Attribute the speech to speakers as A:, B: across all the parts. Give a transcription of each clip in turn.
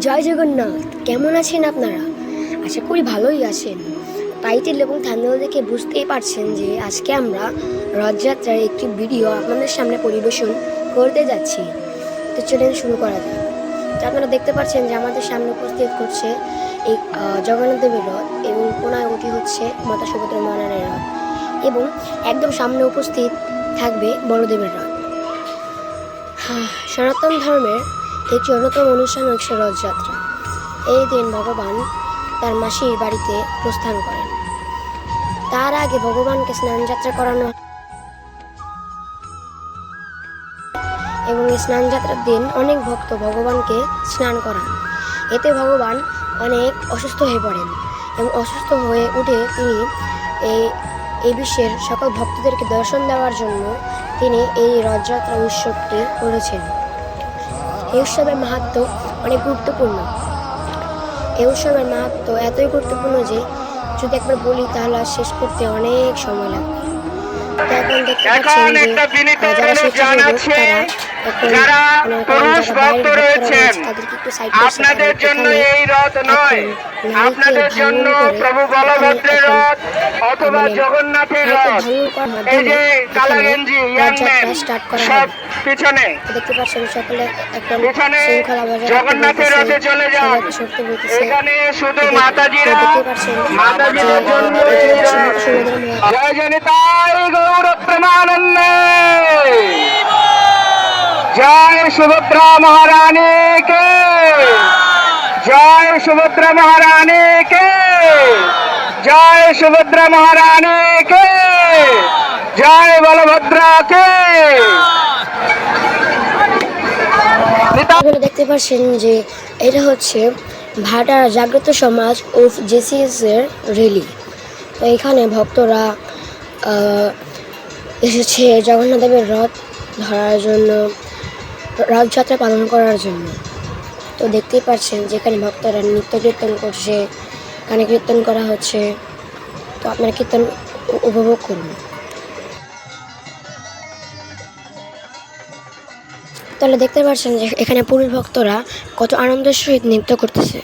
A: জয় জগন্নাথ। কেমন আছেন আপনারা? আশা করি ভালোই আছেন। টাইটেল এবং থাম্বনেল দেখে বুঝতেই পারছেন যে আজকে আমরা রথযাত্রার একটি ভিডিও আপনাদের সামনে পরিবেশন করতে যাচ্ছি। তো চলেন শুরু করা যাক। তো আপনারা দেখতে পাচ্ছেন যে আমাদের সামনে উপস্থিত করছে এই জগন্নাথ দেবের রথ এবং কোনায় ওটি হচ্ছে মাতা সুভদ্রা মহারানীর রথ এবং একদম সামনে উপস্থিত থাকবে বড়দেবের রথ। সনাতন ধর্মের একটি অন্যতম অনুষ্ঠান হচ্ছে রথযাত্রা। এই দিন ভগবান তার মাসির বাড়িতে প্রস্থান করেন। তার আগে ভগবানকে স্নানযাত্রা করানো এবং এই স্নানযাত্রার দিন অনেক ভক্ত ভগবানকে স্নান করান। এতে ভগবান অনেক অসুস্থ হয়ে পড়েন এবং অসুস্থ হয়ে উঠে তিনি এই বিশ্বের সকল ভক্তদেরকে দর্শন দেওয়ার জন্য তিনি এই রথযাত্রা উৎসবটি করেছেন। এই উৎসবের মাহাত্ম্য অনেক গুরুত্বপূর্ণ। এই উৎসবের মাহাত্ম্য এতই গুরুত্বপূর্ণ যে যদি একবার বলি তাহলে শেষ করতে অনেক সময় লাগবে। এখন দেখতে পাচ্ছেন যে যারা স্বেচ্ছাসেবক
B: যারা পুরুষ ভক্ত রয়েছেন, আপনাদের জন্য এই রথ নয়, আপনাদের জন্য প্রভু বলভদ্রের রথ অথবা জগন্নাথের রথ। এই যে কালা গেঞ্জি ইয়াংম্যান সব পিছনে
A: দেখতে পাচ্ছেন সকলে একদম
B: পিছনে জগন্নাথের রথে চলে যান। এখানে শুধু মাতাজিরা মাতাজিদের জন্য জয় জনিতাই গৌর প্রেমানন্দে। জয় সুভদ্রা মহারানী কে, জয় সুভদ্রা মহারানী কে, জয় সুভদ্রা মহারানী কে, জয় বলভদ্রা কে।
A: দেখতে পাচ্ছেন যে এটা হচ্ছে ভাটার জাগ্রত সমাজ ও জেসিএস এর র্যালি। তো এখানে ভক্তরা এসেছে জগন্নাথ দেবের রথ ধরার জন্য, রথযাত্রা পালন করার জন্য। তো দেখতেই পাচ্ছেন যেখানে ভক্তরা নৃত্য কীর্তন করছে, গানে কীর্তন করা হচ্ছে। তো আপনারা কীর্তন উপভোগ করুন। তাহলে দেখতে পাচ্ছেন যে এখানে পুরুষ ভক্তরা কত আনন্দের সহিত নৃত্য করতেছে।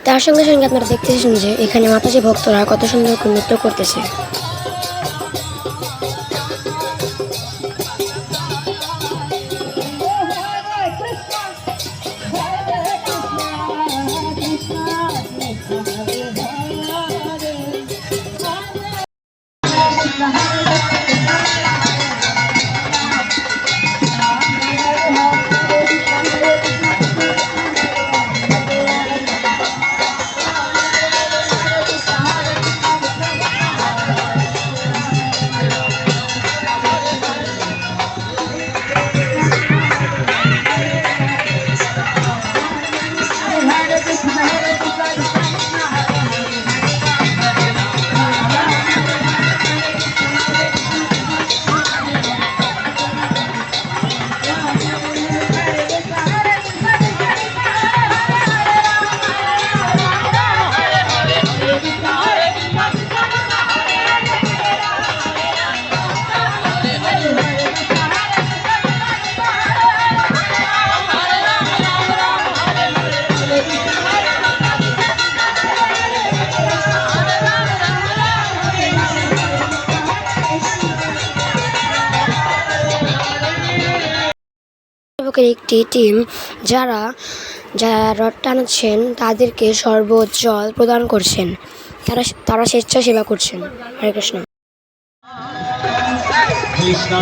A: তার সঙ্গে সঙ্গে আপনারা দেখতেছেন যে এখানে মাতাজি ভক্তরা কত সুন্দর নৃত্য করতেছে। একটি টিম যারা রথ টানাচ্ছেন তাদেরকে শরবত জল প্রদান করছেন। তারা স্বেচ্ছাসেবা করছেন। হরে কৃষ্ণ।
C: কৃষ্ণ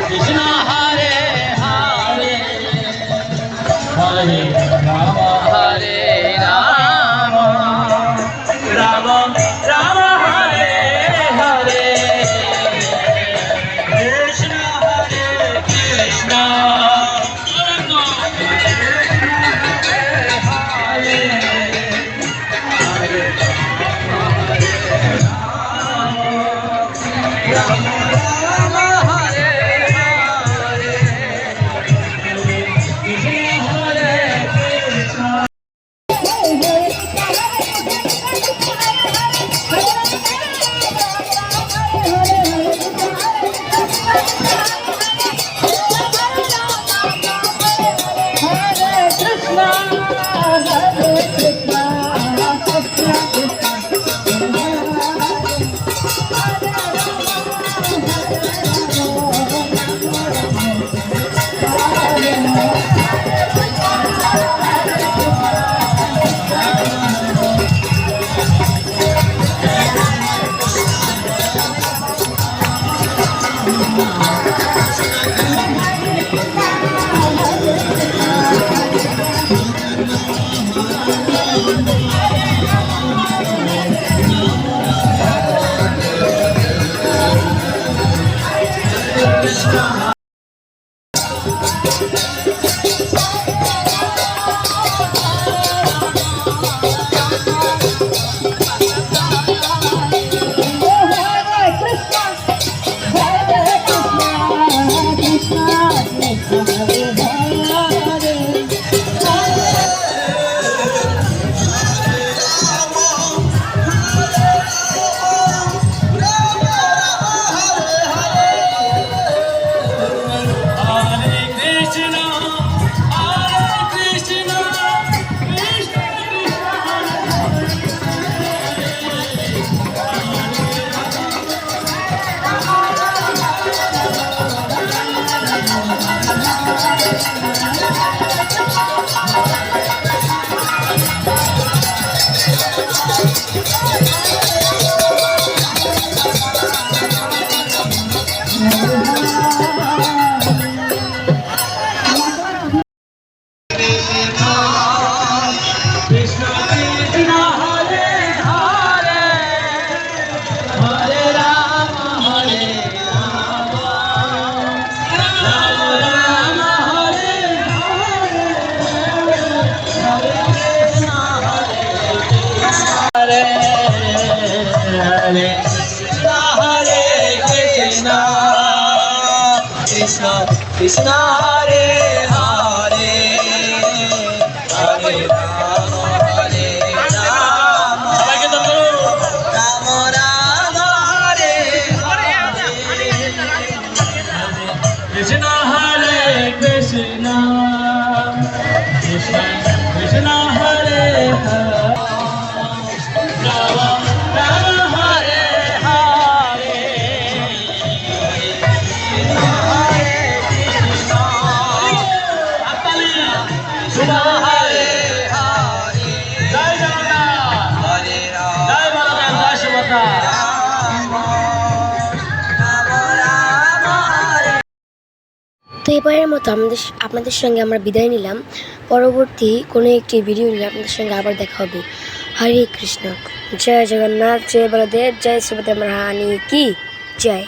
C: কৃষ্ণ হরে হরে হরে রাম হরে রাম রাম রাম হরে হরে কৃষ্ণ হরে Krishna Hare Krishna Krishna Hare Hare Hare Rama Hare Rama Rama Rama Hare Hare Krishna Hare Krishna Krishna Krishna Hare Hare Rama Rama Hare Hare Krishna Hare Hare Jai Jagannath Hare Rama Jai Balaram Jai Subhadra
A: তো এবারের মতো আপনাদের সঙ্গে আমরা বিদায় নিলাম। পরবর্তী কোনো একটি ভিডিও নিয়ে আপনাদের সঙ্গে আবার দেখা হবে। হরে কৃষ্ণ, জয় জগন্নাথ, জয় বলদেব, জয় সুভদ্রা মহারানী কি জয়।